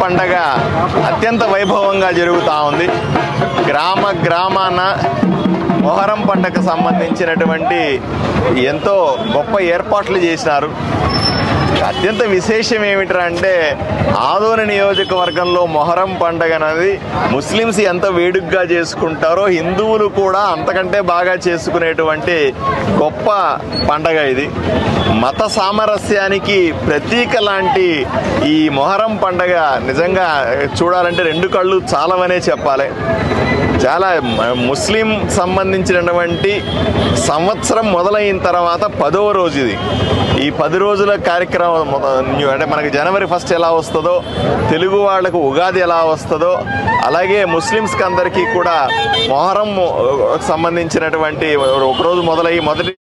పండగ అత్యంత వైభవంగా జరుగుతూ ఉంది. గ్రామాన మొహరం పండగకు సంబంధించినటువంటి ఎంతో గొప్ప ఏర్పాట్లు చేసినారు. అత్యంత విశేషం ఏమిటంటే ఆదోని నియోజకవర్గంలో మొహరం పండగ అనేది ముస్లిమ్స్ ఎంత వేడుకగా చేసుకుంటారో హిందువులు కూడా అంతకంటే బాగా చేసుకునేటువంటి గొప్ప పండగ ఇది. మత సామరస్యానికి ప్రతీక లాంటి ఈ మొహరం పండగ నిజంగా చూడాలంటే రెండు కళ్ళు చాలవనే చెప్పాలి. చాలా ముస్లిం సంబంధించినటువంటి సంవత్సరం మొదలైన తర్వాత 10వ రోజు ఇది. ఈ 10 రోజుల కార్యక్రమం అంటే మనకి జనవరి 1 ఎలా వస్తుందో, తెలుగు వాళ్లకు ఉగాది ఎలా వస్తుందో, అలాగే ముస్లిమ్స్కి అందరికీ కూడా మొహరం సంబంధించినటువంటి ఒకరోజు మొదలయ్యి మొదటి